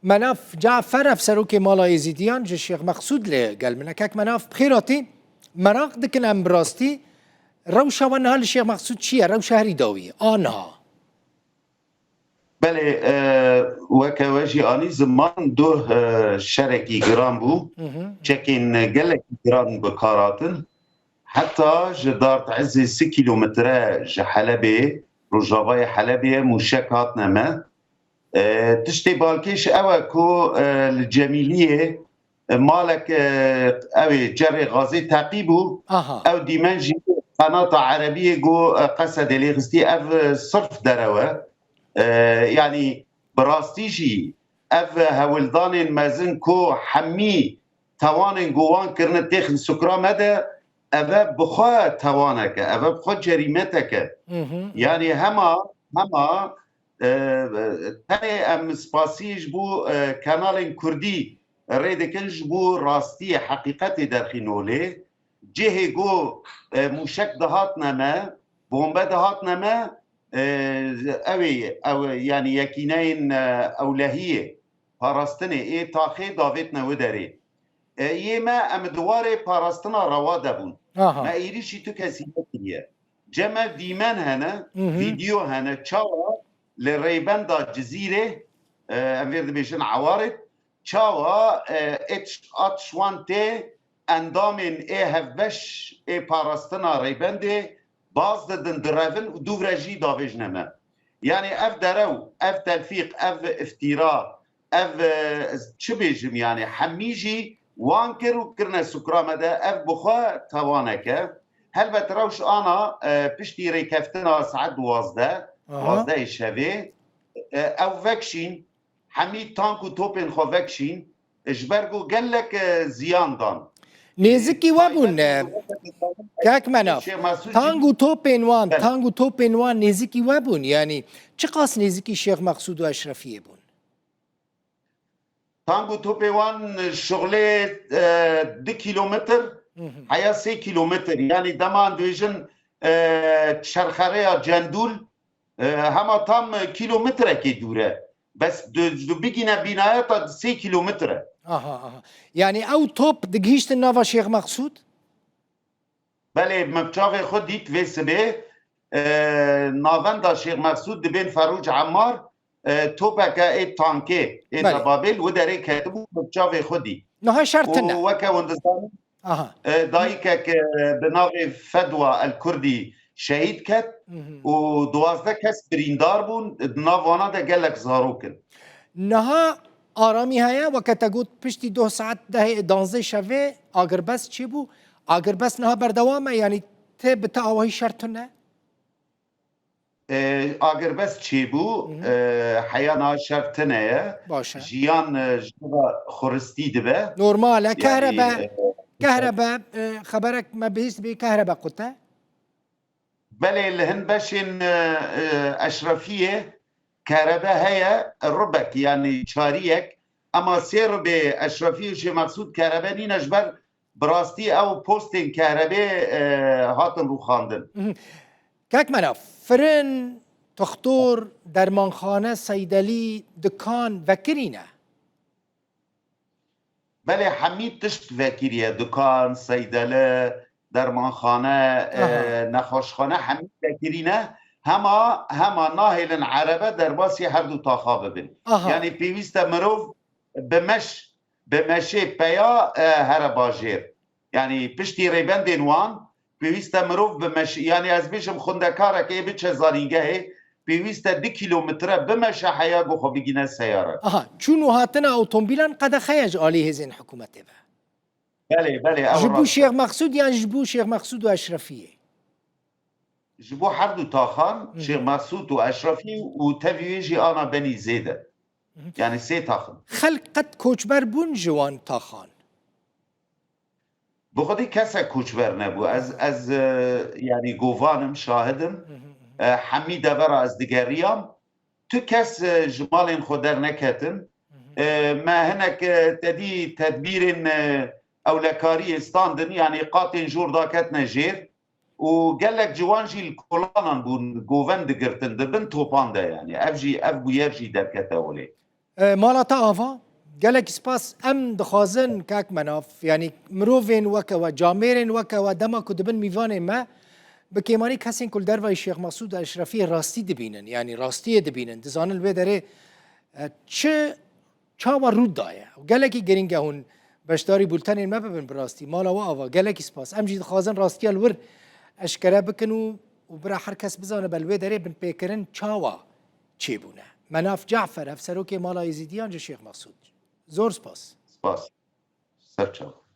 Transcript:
مناف جعفر افسروك مالا يزيديان جي الشيخ مقصود لي قال منك هك مناف بخيراتي مراق دكن ام براستي روشة ونها الشيخ مقصود شيء روشة هريداوية آنها بله وكواجي آني زمان دو شركي جرام بو چكين قلق جرام بكاراتن حتى جدارت عزي 6 كيلومتر حلبي رجاباي حلبي مشكات نما تشتي بالكيش اوه كو الجميلية مالك اوه جري غازي تعقيبو او ديمانجي قناة عربية جو قصد اللي غستي اف صرف دروه يعني براستيجي اف هولدان مازن كو حمي توان جوان كرنا تاخن سكرا مدى اف بخوا توانك اف بخوا جريمتك يعني هما تاني ام سباسيج بو كانال كردي ريدكنج بو راستي حقيقتي درخينولي جهه جو موشك دهاتنا ما بومبا دهاتنا ما او يعني يكينين اولهيه پاراستنه ای تاخي داوتنا ودري يما ام دواره پاراستنا روا دبون ما ايريشي تو كسي بكيه جمع ديمن هنا فيديو هنا تشاوا للريبان دا جزيره ام ورد بيشن عوارض تشاوا اتش 1 تي اندامن ای هفبش ای پاراستنا ريبنده باز ددن درافن و دوفراجي دافج نما يعني اف درو اف تلفيق اف افتراء اف تشبيجم يعني حميجي وانكر وكرنا سكرا مدى اف بخوا توانك هل بتروش انا بشتي ريكفتنا ساعد وازده الشبه او فاكشين حميد تانكو توبين خو فاكشين اجبرگو قلك زيان دان نزیکی وابون کاک مناف تانگو توپین وان نزیکی وابون یعنی چه قاس نزیکی شیخ مقصود و اشرفیه بون تانگو توپین وان شغله 2 کیلومتر حیا 3 کیلومتر یعنی دمان دویجن شرخره جندول هما تام کیلومتره که دوره بس دو بگینه بینایت 3 کیلومتره يعني او توب دقيشت النافا شيخ مقصود؟ بله مبچاوه خود ديت في سبه نافن دا شيخ مقصود دبين فاروج عمار توبكا اي تانكي اي دبابل وداري كاتبو مبچاوه خود دي نها شرطنا وكا وندستان دايكك بناغي فدوى الكردي شهيد كت ودوازده كس بريندار بون نافانا دا قالك زاروكن نها آرامی هیا و که تگوت پشتی 2 ساعت ده دانزه شوه اگر بس چی بو؟ اگر بس نه بردوامه یعنی ته بتا آوهی شرط نه؟ اگر بس چی بو حیانا شرط نه باشه جیان خورستی دبه نورماله كهرباء خبرك ما بيس بكهرباء قطع بله لهن بشن اشرفيه كهرباء هي الربك يعني شاريك اما سير باشرفيه شي مقصود كهرباء ني نجبر براستي او بوستين كهرباء هاتن رو خاندن كاك مناف فرن تخطور درمانخانه صيدلي دكان وكرينه بله حمید تشت وكيريه دكان صيدله درمانخانه نخاشخانه حمید وكيرينه هما ناهلن عربه در باسی هر دو تاخا ببین یعنی پیویست مروف بمشه پیا هر باجیر یعنی پشتی ریبندین وان پیویست مروف بمشه یعنی از بیشم خوندکاره که بچه زارینگه پیویست 2 کیلومتره بمشه حیا گو خو بگینه سیاره چونو هاتنا اوتومبیلان قد خیج آلی هزین حکومته بله جبو شیخ مقصود یا جبو شیخ مقصود و اشرفیه جبو هر دو تاخان شيخ مسعود واشرفي وتفيجي انا بني زيده يعني 3 تاخن خلق قد كوچبر بون جوان تاخان بخودی کسا کوچبر نبو از يعني گوانم شاهدم حميده برا از دگريام تو کس جمال خودر نکتن ما هناك تدي تدبير اولكاري استاندن يعني قاتن جور داكتنا جير وقال لك جوانجي الكولانان بون جوفن دقرتن دبن توبان ده يعني افجي افجو يرجي دركته ولي مالا تا آوا گلک سپاس ام دخوازن کاک مناف یعنی مروفین وکا و جامرین وکا و دما کدبن میوان ما بکیمانی کسین کل در و شیخ مسعود اشرفی راستی دبینن یعنی راستی دبینن دزانن وی داره چه چاوا رود دایه و گلکی گرینگه هون بشداری بولتن ما ببین براستی مالا و آوا گلکی سپاس ام جید خوازن راستی الور اشکره بکنو و برا هر کس بزانه بلوی داره بن پیکرن چاوا چی بونه مناف جعفر افسروک مالا یزیدیان جا شیخ مسعود زور سپاس سپاس سرچاو